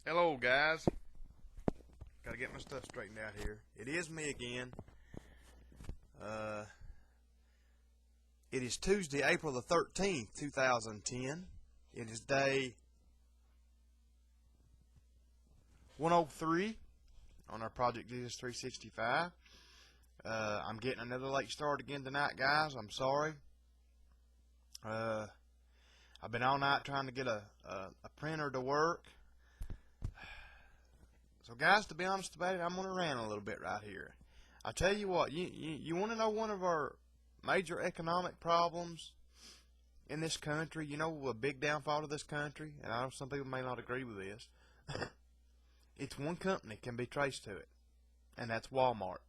Hello guys, gotta get my stuff straightened out here. It is me again. It is Tuesday, April the 13th, 2010. It is day 103 on our Project Jesus 365. I'm getting another late start again tonight, guys. I'm sorry. I've been all night trying to get a printer to work. So guys, to be honest about it, I'm going to rant a little bit right here. I tell you what, you want to know one of our major economic problems in this country, you know, a big downfall of this country, and I know some people may not agree with this. It's one company can be traced to it, and that's Walmart.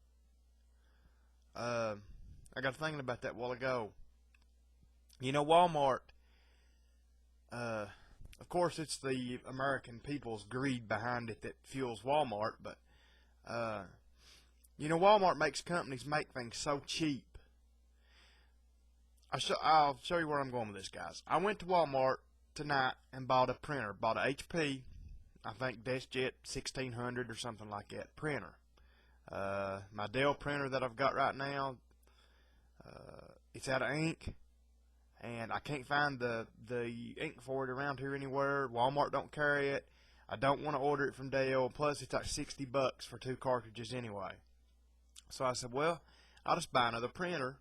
I got thinking about that a while ago. You know, Walmart, of course, it's the American people's greed behind it that fuels Walmart, but, you know, Walmart makes companies make things so cheap. I'll show you where I'm going with this, guys. I went to Walmart tonight and bought a printer, bought an HP, I think DeskJet 1600 or something like that, printer. My Dell printer that I've got right now, it's out of ink. And I can't find the ink for it around here anywhere. Walmart don't carry it. I don't want to order it from Dell. Plus, it's like $60 for 2 cartridges anyway. So I said, well, I'll just buy another printer.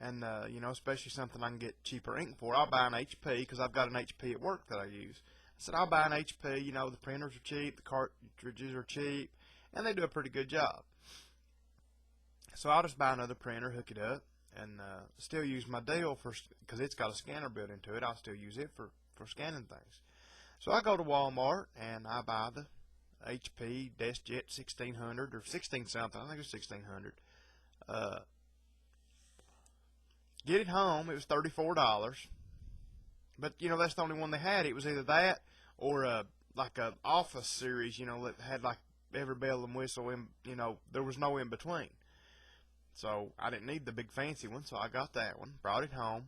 And, you know, especially something I can get cheaper ink for. I'll buy an HP because I've got an HP at work that I use. I said, I'll buy an HP. You know, the printers are cheap. The cartridges are cheap. And they do a pretty good job. So I'll just buy another printer, hook it up. And still use my Dell because it's got a scanner built into it. I'll still use it for scanning things. So I go to Walmart and I buy the HP DeskJet 1600 or 16 something. I think it's 1600. Get it home. It was $34. But you know, that's the only one they had. It was either that or like a Office series. You know, that had like every bell and whistle. You know, there was no in between. So I didn't need the big fancy one, so I got that one, brought it home.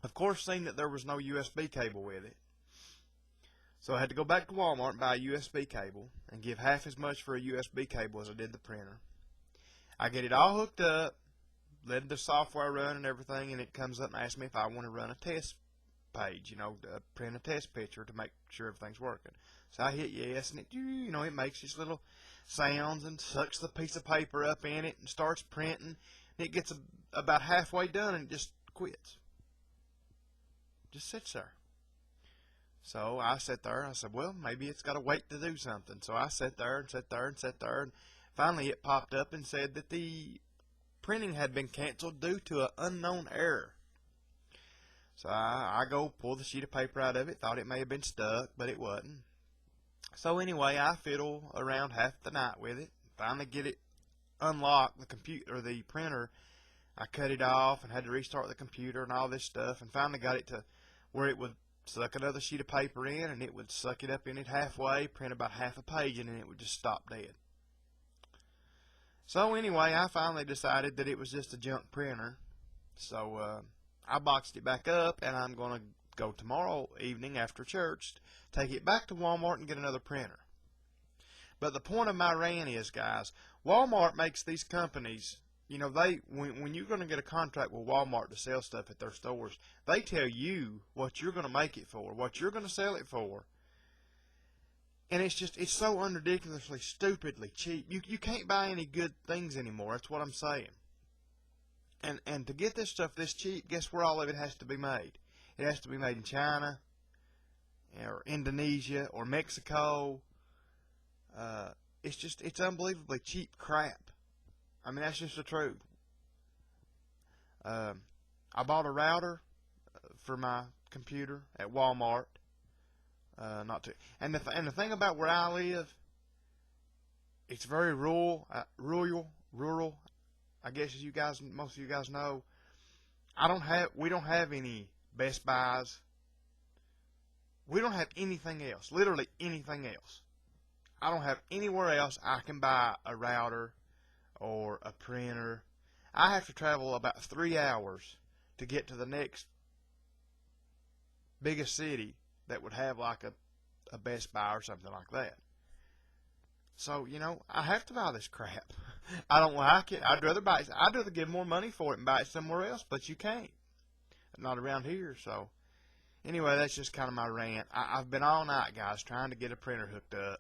Of course, seen that there was no USB cable with it. So I had to go back to Walmart and buy a USB cable and give half as much for a USB cable as I did the printer. I get it all hooked up, let the software run and everything, and it comes up and asks me if I want to run a test page, you know, to print a test picture to make sure everything's working. So I hit yes, and it, you know, it makes this little sounds and sucks the piece of paper up in it and starts printing. And it gets about halfway done and it just quits. Just sits there. So I sat there. I said, well, maybe it's got to wait to do something. So I sat there and sat there and sat there. And finally it popped up and said that the printing had been canceled due to an unknown error. So I go pull the sheet of paper out of it. Thought it may have been stuck, but it wasn't. So anyway, I fiddle around half the night with it. Finally get it unlocked, the computer or the printer. I cut it off and had to restart the computer and all this stuff, and finally got it to where it would suck another sheet of paper in, and it would suck it up in it halfway, print about half a page, and then it would just stop dead. So anyway, I finally decided that it was just a junk printer. So I boxed it back up, and I'm going to go tomorrow evening after church, take it back to Walmart and get another printer. But the point of my rant is, guys, Walmart makes these companies, you know, when you're going to get a contract with Walmart to sell stuff at their stores, they tell you what you're going to make it for, what you're going to sell it for. And it's so ridiculously, stupidly cheap. You can't buy any good things anymore. That's what I'm saying. And to get this stuff this cheap, guess where all of it has to be made? It has to be made in China or Indonesia or Mexico. It's unbelievably cheap crap. I mean, that's just the truth. I bought a router for my computer at Walmart. And the thing about where I live, it's very rural. I guess as most of you guys know, we don't have any Best Buys. We don't have anything else, literally anything else. I don't have anywhere else I can buy a router or a printer. I have to travel about 3 hours to get to the next biggest city that would have like a Best Buy or something like that. So, you know, I have to buy this crap. I don't like it. I'd rather give more money for it and buy it somewhere else, but you can't. Not around here, so. Anyway, that's just kind of my rant. I've been all night, guys, trying to get a printer hooked up.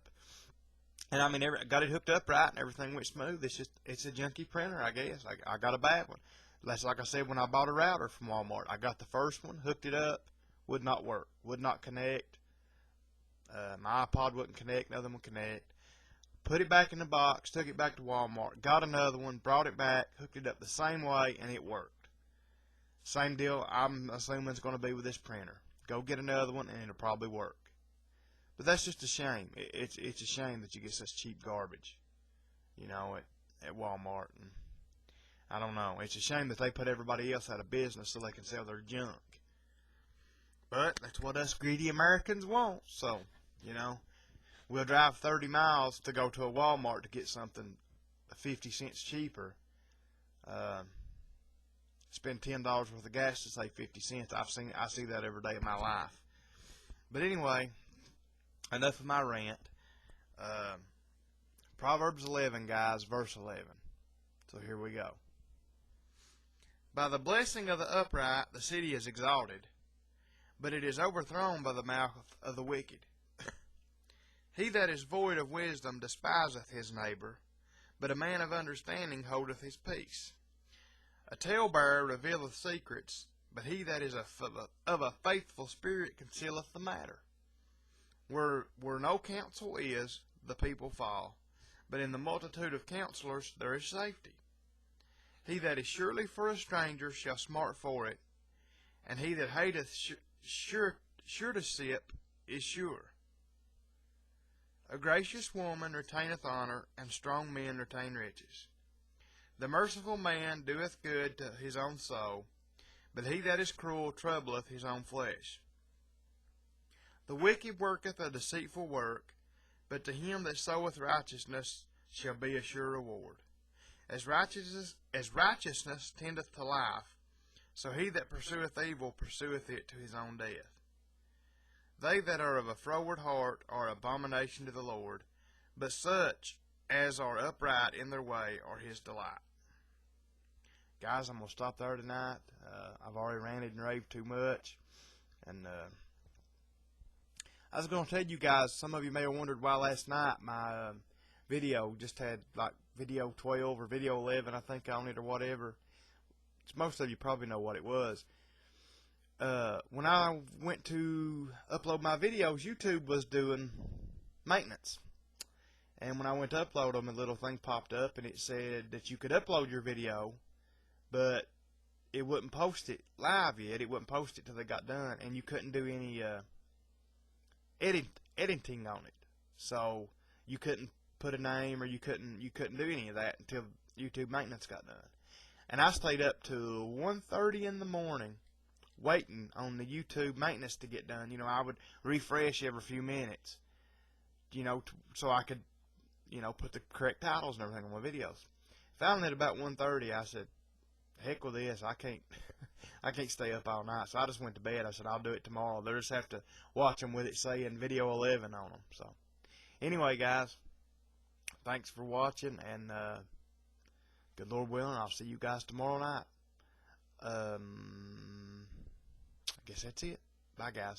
And, I mean, got it hooked up right and everything went smooth. It's a junky printer, I guess. I got a bad one. That's like I said when I bought a router from Walmart. I got the first one, hooked it up, would not work, would not connect. My iPod wouldn't connect, nothing would connect. Put it back in the box, took it back to Walmart, got another one, brought it back, hooked it up the same way, and it worked. Same deal, I'm assuming it's going to be with this printer. Go get another one, and it'll probably work. But that's just a shame. It's a shame that you get such cheap garbage, you know, at Walmart. And I don't know. It's a shame that they put everybody else out of business so they can sell their junk. But that's what us greedy Americans want. So, you know, we'll drive 30 miles to go to a Walmart to get something 50 cents cheaper. Spend $10 worth of gas to save 50 cents. I see that every day of my life. But anyway, enough of my rant. Proverbs 11, guys, verse 11. So here we go. By the blessing of the upright, the city is exalted, but it is overthrown by the mouth of the wicked. He that is void of wisdom despiseth his neighbor, but a man of understanding holdeth his peace. A talebearer revealeth secrets, but he that is of a faithful spirit concealeth the matter. Where no counsel is, the people fall, but in the multitude of counselors there is safety. He that is surely for a stranger shall smart for it, and he that hateth suretyship is sure. A gracious woman retaineth honor, and strong men retain riches. The merciful man doeth good to his own soul, but he that is cruel troubleth his own flesh. The wicked worketh a deceitful work, but to him that soweth righteousness shall be a sure reward. As righteousness tendeth to life, so he that pursueth evil pursueth it to his own death. They that are of a froward heart are abomination to the Lord, but such as are upright in their way are his delight. Guys, I'm going to stop there tonight. I've already ranted and raved too much. And I was going to tell you guys, some of you may have wondered why last night my video just had like video 12 or video 11, I think, on it or whatever. Most of you probably know what it was. When I went to upload my videos, YouTube was doing maintenance. And when I went to upload them, a little thing popped up and it said that you could upload your video, but it wouldn't post it live yet. It wouldn't post it till they got done, and you couldn't do any editing on it. So you couldn't put a name, or you couldn't do any of that until YouTube maintenance got done. And I stayed up till 1:30 in the morning waiting on the YouTube maintenance to get done. You know, I would refresh every few minutes, you know, so I could, you know, put the correct titles and everything on my videos. Finally, at about 1:30, I said, heck with this, I can't stay up all night. So I just went to bed. I said, I'll do it tomorrow. They'll just have to watch them with it saying video 11 on them. So anyway, guys, thanks for watching, and good Lord willing, I'll see you guys tomorrow night. I guess that's it. Bye, guys.